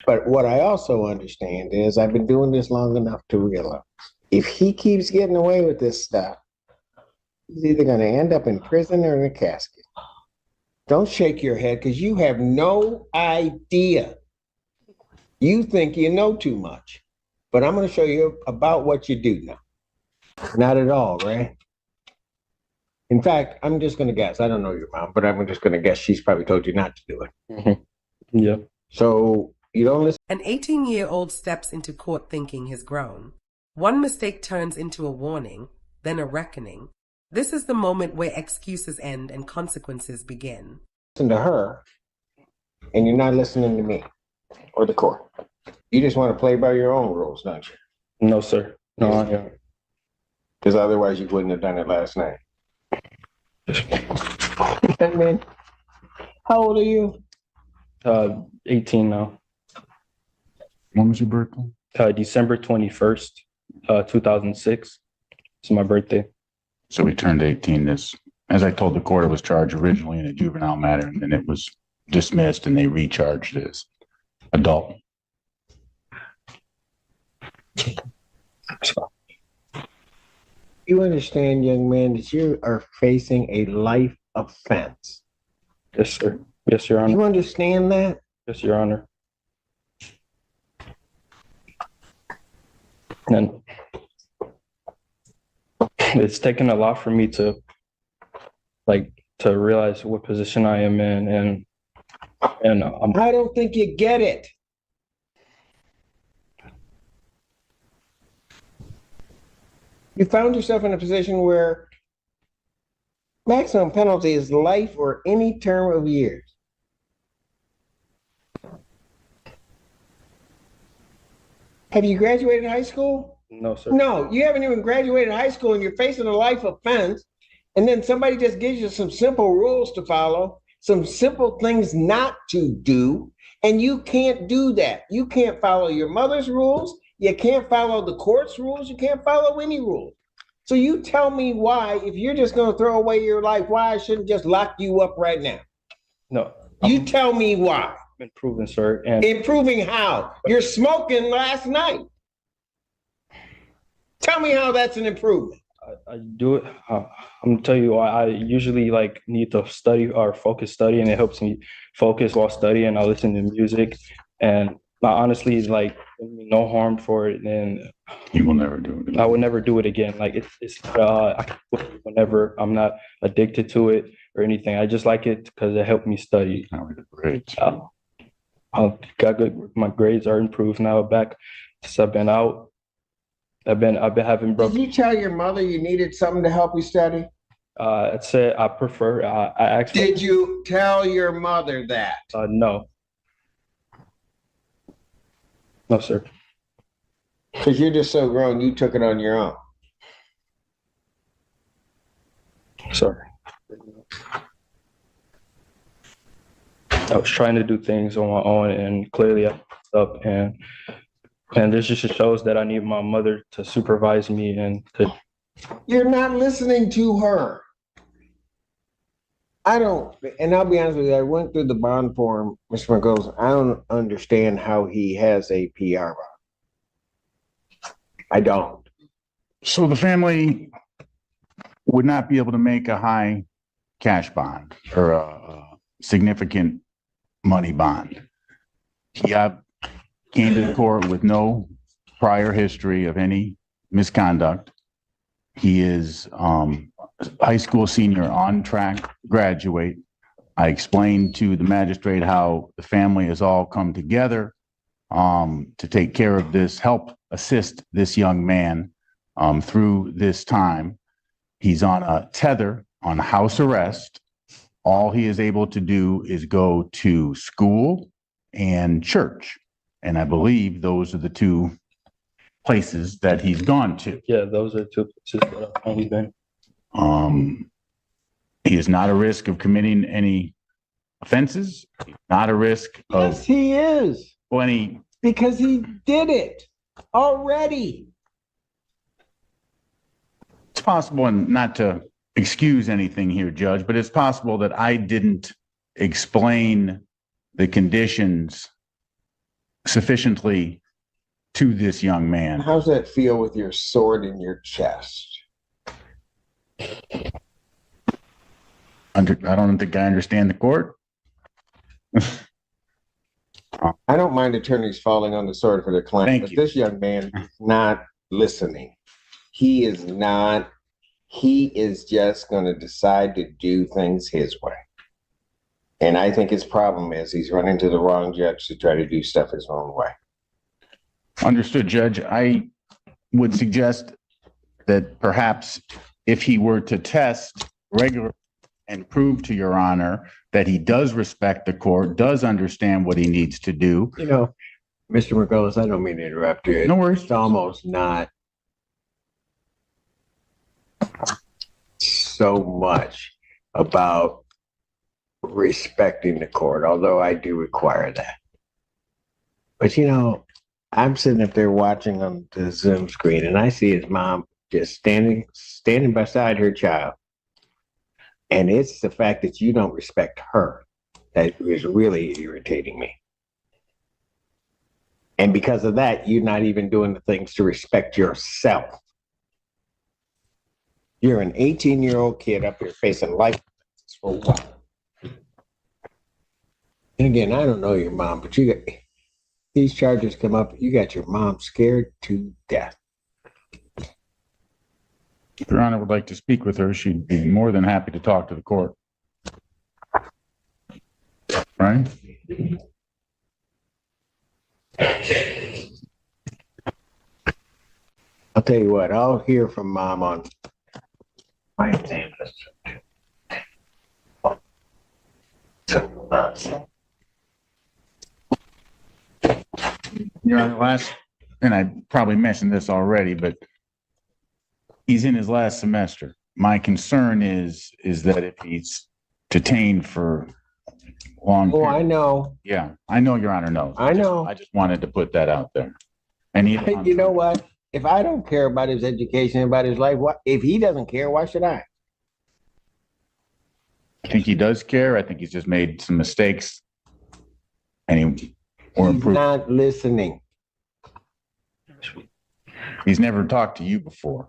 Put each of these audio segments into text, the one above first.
But what I also understand is I've been doing this long enough to realize if he keeps getting away with this stuff, he's either going to end up in prison or in a casket. Don't shake your head because you have no idea. You think you know too much, but I'm going to show you about what you do know. Not at all, right? In fact, I'm just going to guess. I don't know your mom, but I'm just going to guess she's probably told you not to do it. Mm-hmm. Yeah. So you don't listen. An 18-year-old steps into court thinking he's grown. One mistake turns into a warning, then a reckoning. This is the moment where excuses end and consequences begin. Listen to her, and you're not listening to me or the court. You just want to play by your own rules, don't you? No, sir. No, I don't. Because otherwise you wouldn't have done it last night. Young man, how old are you? 18 now. When was your birthday? December 21st, 2006. It's my birthday. So we turned 18 this, as I told the court, it was charged originally in a juvenile matter, and then it was dismissed and they recharged as adult. You understand, young man, that you are facing a life offense. Yes, sir. Yes, Your Honor. You understand that? Yes, Your Honor. And it's taken a lot for me to realize what position I am in, and I don't think you get it. You found yourself in a position where maximum penalty is life or any term of years. Have you graduated high school? No, sir. No, you haven't even graduated high school and you're facing a life offense. And then somebody just gives you some simple rules to follow, some simple things not to do. And you can't do that. You can't follow your mother's rules. You can't follow the court's rules. You can't follow any rules. So you tell me why, if you're just going to throw away your life, why I shouldn't just lock you up right now? No. You tell me why. Improving, sir. And Improving how? You're smoking last night. Tell me how that's an improvement. I do it. I'm gonna tell you, I usually need to study or focus study, and it helps me focus while studying. I listen to music, and I honestly no harm for it. And You will never do it. I would never do it again. I can do it whenever I'm not addicted to it or anything. I just like it because it helped me study. Great. I got good. My grades are improved now. Back since I've been out. I've been having. Did you tell your mother you needed something to help you study? I said I prefer. I asked. Did you tell your mother that? No. No, sir. Because you're just so grown, you took it on your own. Sorry. I was trying to do things on my own, and clearly I messed up. And this just shows that I need my mother to supervise me and to. You're not listening to her. I don't, and I'll be honest with you, I went through the bond form, Mr. McGoes. I don't understand how he has a PR bond. I don't. So the family would not be able to make a high cash bond or a significant money bond. He came to the court with no prior history of any misconduct. He is high school senior, on track to graduate. I explained to the magistrate how the family has all come together to take care of this, help assist this young man through this time. He's on a tether, on house arrest. All he is able to do is go to school and church. And I believe those are the two places that he's gone to. Yeah, those are two places that I've only been. He is not a risk of committing any offenses. He's not a risk of Yes, he is. any. Because he did it already. It's possible, and not to excuse anything here, Judge, but it's possible that I didn't explain the conditions sufficiently to this young man. How's that feel with your sword in your chest? I don't think I understand the court. I don't mind attorneys falling on the sword for their client, Thank but you. this young man is not listening. He is not. He is just going to decide to do things his way. And I think his problem is he's running to the wrong judge to try to do stuff his own way. Understood, Judge. I would suggest that perhaps if he were to test regularly and prove to Your Honor that he does respect the court, does understand what he needs to do. You know, Mr. McCullough, I don't mean to interrupt you. No worries. It's almost not so much about respecting the court, although I do require that. But you know, I'm sitting up there watching on the Zoom screen, and I see his mom just standing beside her child. And it's the fact that you don't respect her that is really irritating me. And because of that, you're not even doing the things to respect yourself. You're an 18-year-old kid up here facing life for what? And again, I don't know your mom, but you got these charges come up, you got your mom scared to death. If Your Honor would like to speak with her, she'd be more than happy to talk to the court. Right? I'll tell you what, I'll hear from mom on my name. Your Honor, and I probably mentioned this already, but he's in his last semester. My concern is that if he's detained for long. Oh, I know. Yeah, I know Your Honor knows. I know. I just wanted to put that out there. And You know what? If I don't care about his education, about his life, what if he doesn't care? Why should I? I think he does care. I think he's just made some mistakes. And He's improved. not listening. He's never talked to you before.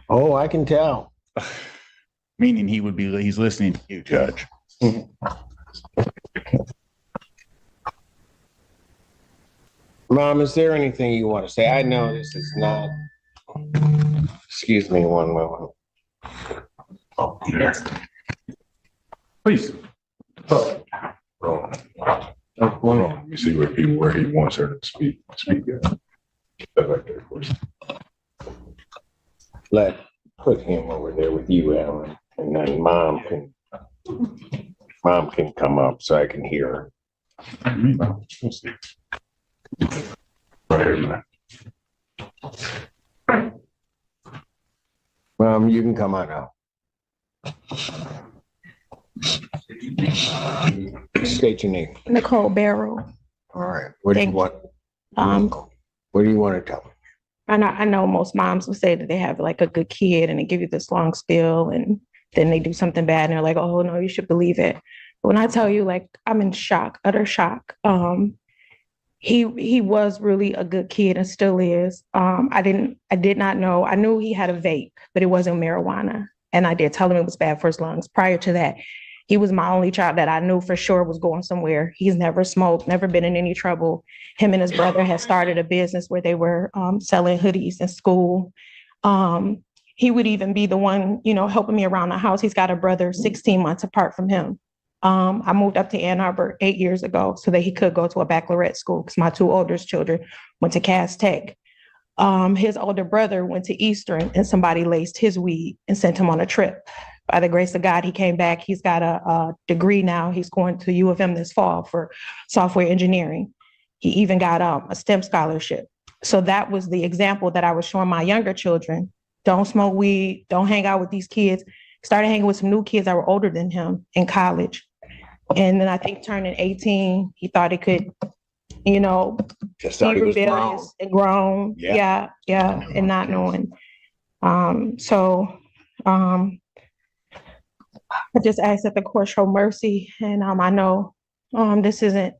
Oh, I can tell. Meaning he's listening to you, Judge. Mom, is there anything you want to say? I know this is not. Excuse me one moment. Oh, yes. Please. Let me see where he wants her to speak. Put him over there with you, Alan, and then mom can come up so I can hear her. Right here, man. Mom, you can come on out. State your name. Nicole Barrow. All right. What do you Thank want? What do you want to tell me? I know most moms will say that they have like a good kid and they give you this long spiel and then they do something bad and they're like, oh no, you should believe it. But when I tell you, like, I'm in shock, utter shock. He was really a good kid and still is. I did not know. I knew he had a vape, but it wasn't marijuana. And I did tell him it was bad for his lungs. Prior to that, he was my only child that I knew for sure was going somewhere. He's never smoked, never been in any trouble. Him and his brother had started a business where they were selling hoodies in school. He would even be the one, helping me around the house. He's got a brother 16 months apart from him. I moved up to Ann Arbor 8 years ago so that he could go to a baccalaureate school because my two oldest children went to Cass Tech. His older brother went to Eastern and somebody laced his weed and sent him on a trip. By the grace of God, he came back. He's got a degree now. He's going to U of M this fall for software engineering. He even got a STEM scholarship. So that was the example that I was showing my younger children. Don't smoke weed. Don't hang out with these kids. Started hanging with some new kids that were older than him in college. And then I think turning 18, he thought he could, Just be thought he was grown. rebellious and grown. Yeah. Yeah, and not knowing. I just ask that the court show mercy. And I know this isn't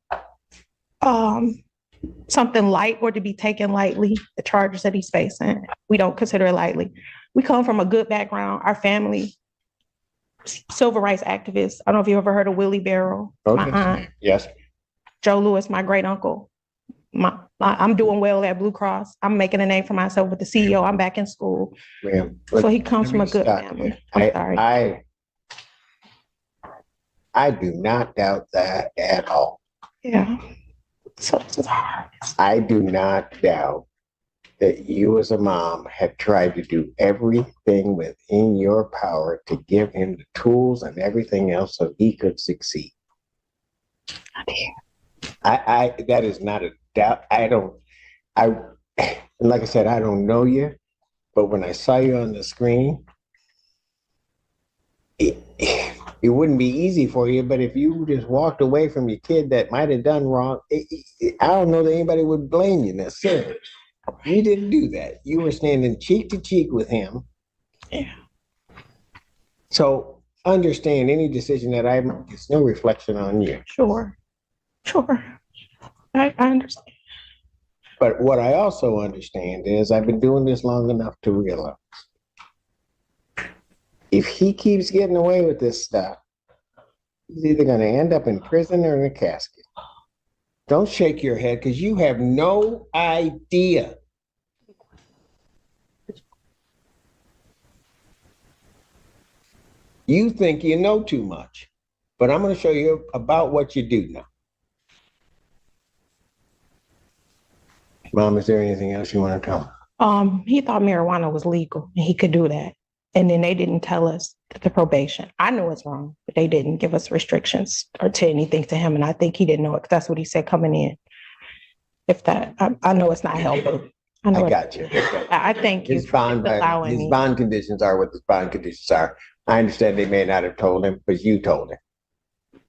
something light or to be taken lightly, the charges that he's facing. We don't consider it lightly. We come from a good background. Our family, civil rights activists. I don't know if you ever heard of Willie Barrow, my aunt, Yes. Joe Lewis, my great uncle. I'm doing well at Blue Cross. I'm making a name for myself with the CEO. I'm back in school. Ma'am, So he comes let from me a good stop family. you. I'm sorry. I do not doubt that at all. Yeah. So this is hard. I do not doubt that you as a mom have tried to do everything within your power to give him the tools and everything else so he could succeed. That is not a doubt. Like I said, I don't know you, but when I saw you on the screen, it wouldn't be easy for you, but if you just walked away from your kid that might have done wrong, I don't know that anybody would blame you necessarily. You didn't do that. You were standing cheek to cheek with him. Yeah. So understand any decision that I make, it's no reflection on you. Sure. I understand. But what I also understand is I've been doing this long enough to realize if he keeps getting away with this stuff, he's either going to end up in prison or in a casket. Don't shake your head because you have no idea. You think you know too much, but I'm going to show you about what you do know. Mom, is there anything else you want to tell me? He thought marijuana was legal and he could do that. And then they didn't tell us the probation. I know it's wrong, but they didn't give us restrictions or say anything to him. And I think he didn't know it because that's what he said coming in. I know it's not helping. I got you. I thank you for allowing me. His bond conditions are what his bond conditions are. I understand they may not have told him, but you told him.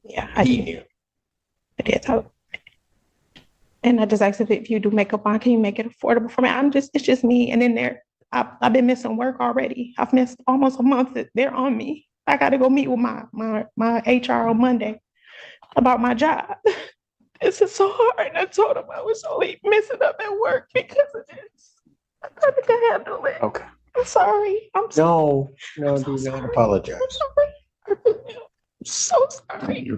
Yeah, He knew. I did tell him. And I just asked if you do makeup on, can you make it affordable for me? It's just me. And then I've been missing work already. I've missed almost a month. They're on me. I got to go meet with my HR on Monday about my job. This is so hard. And I told him I was only messing up at work because of this. I thought I could handle it. Okay. I'm sorry. No, I'm do so not sorry. apologize. I'm so sorry.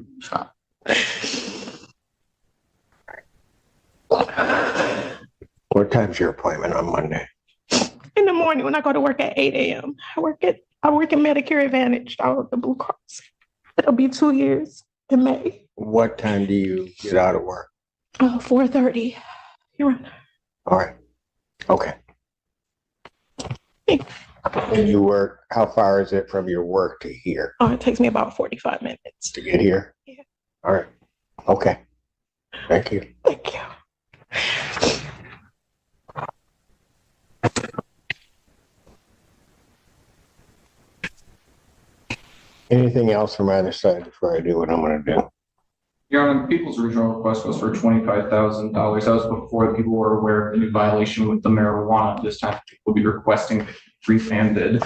What time's your appointment on Monday? In the morning when I go to work at 8 a.m. I work in Medicare Advantage out of the Blue Cross. It'll be 2 years in May. What time do you get out of work? 4:30. You're right. All right. Okay. Thank And you work, how far is it from your work to here? It takes me about 45 minutes. To get here? Yeah. All right. Okay. Thank you. Thank you. Anything else from either side before I do what I'm going to do? Your Honor, the people's original request was for $25,000. That was before the people were aware of the new violation with the marijuana. This time, people will be requesting remanded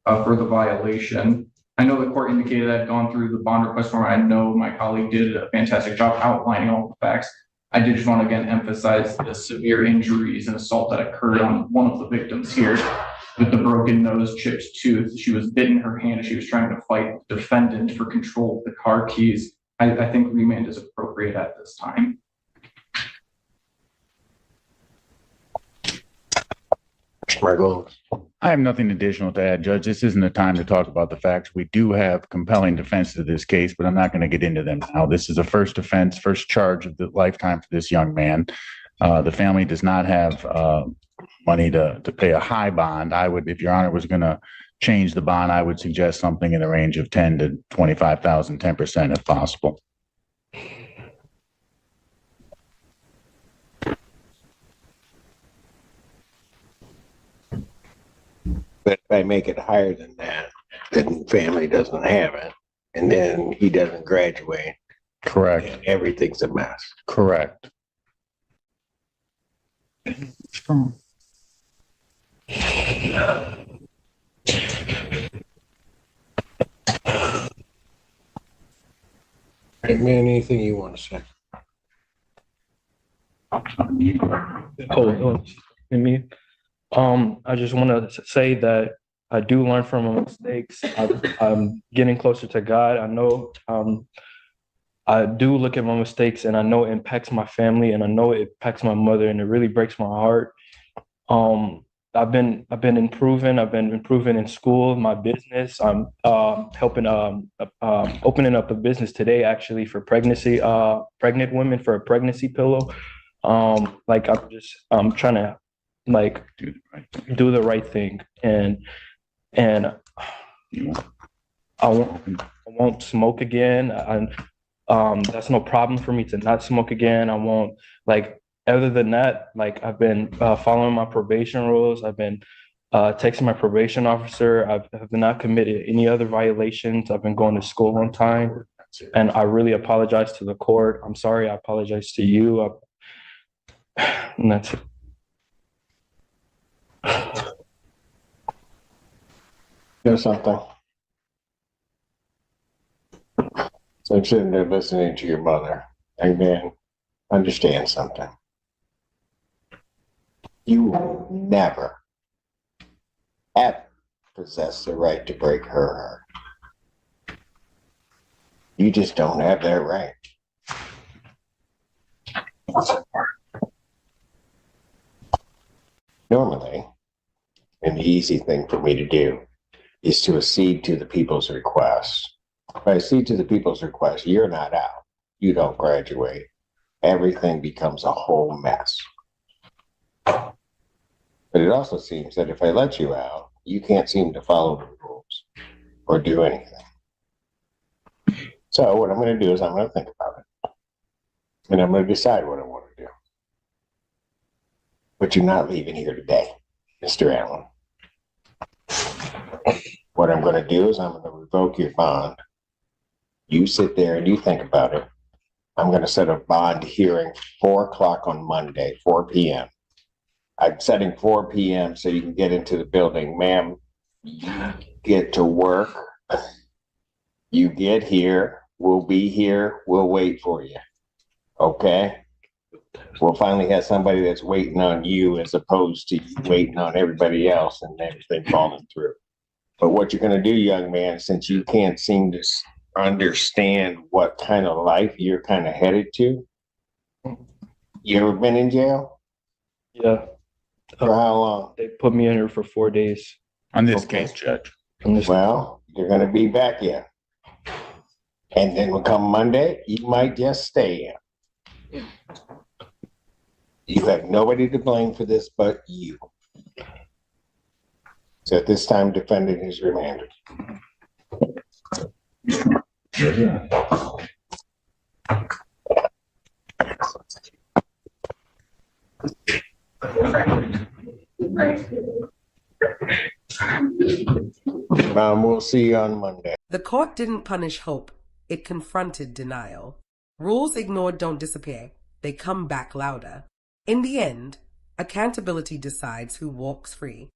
for the violation. I know the court indicated that I've gone through the bond request form. I know my colleague did a fantastic job outlining all the facts. I did just want to again emphasize the severe injuries and assault that occurred on one of the victims here with the broken nose, chipped tooth. She was bitten her hand and she was trying to fight the defendant for control of the car keys. I think remand is appropriate at this time. Margot. I have nothing additional to add, Judge. This isn't the time to talk about the facts. We do have compelling defense to this case, but I'm not going to get into them now. This is a first offense, first charge of the lifetime for this young man. The family does not have money to pay a high bond. I would, if Your Honor was going to change the bond, I would suggest something in the range of 10 to 25,000, 10% if possible. But if I make it higher than that, then family doesn't have it. And then he doesn't graduate. Correct. And everything's a mess. Correct. Strong. Hey, man, anything you want to say? Oh, me. I just want to say that I do learn from my mistakes. I'm getting closer to God. I know I do look at my mistakes, and I know it impacts my family, and I know it impacts my mother, and it really breaks my heart. I've been improving. I've been improving in school, my business. I'm helping opening up a business today actually for pregnant women for a pregnancy pillow. Like I'm trying to like do the right thing, and I won't smoke again. That's no problem for me to not smoke again. I won't like. Other than that, like I've been following my probation rules. I've been texting my probation officer. Have not committed any other violations. I've been going to school on time, and I really apologize to the court. I'm sorry. I apologize to you. And that's it. There's something. So I'm sitting there listening to your mother, and then understand something. You will never, ever possess the right to break her heart. You just don't have that right. Normally, and the easy thing for me to do is to accede to the people's request. If I accede to the people's request, you're not out. You don't graduate. Everything becomes a whole mess. But it also seems that if I let you out, you can't seem to follow the rules or do anything. So what I'm going to do is I'm going to think about it. And I'm going to decide what I want to do. But you're not leaving here today, Mr. Allen. What I'm going to do is I'm going to revoke your bond. You sit there and you think about it. I'm going to set a bond hearing 4:00 on Monday, 4 p.m. I'm setting 4 p.m. so you can get into the building. Ma'am, you get to work. You get here. We'll be here. We'll wait for you. Okay? We'll finally have somebody that's waiting on you as opposed to you waiting on everybody else and everything falling through. But what you're going to do, young man, since you can't seem to understand what kind of life you're kind of headed to, you ever been in jail? Yeah. For how long? They put me in here for 4 days. On this case, Judge. Well, you're going to be back in. And then when come Monday, you might just stay in. You have nobody to blame for this but you. So at this time, defendant is remanded. We'll see you on Monday. The court didn't punish hope, it confronted denial. Rules ignored don't disappear, they come back louder. In the end, accountability decides who walks free.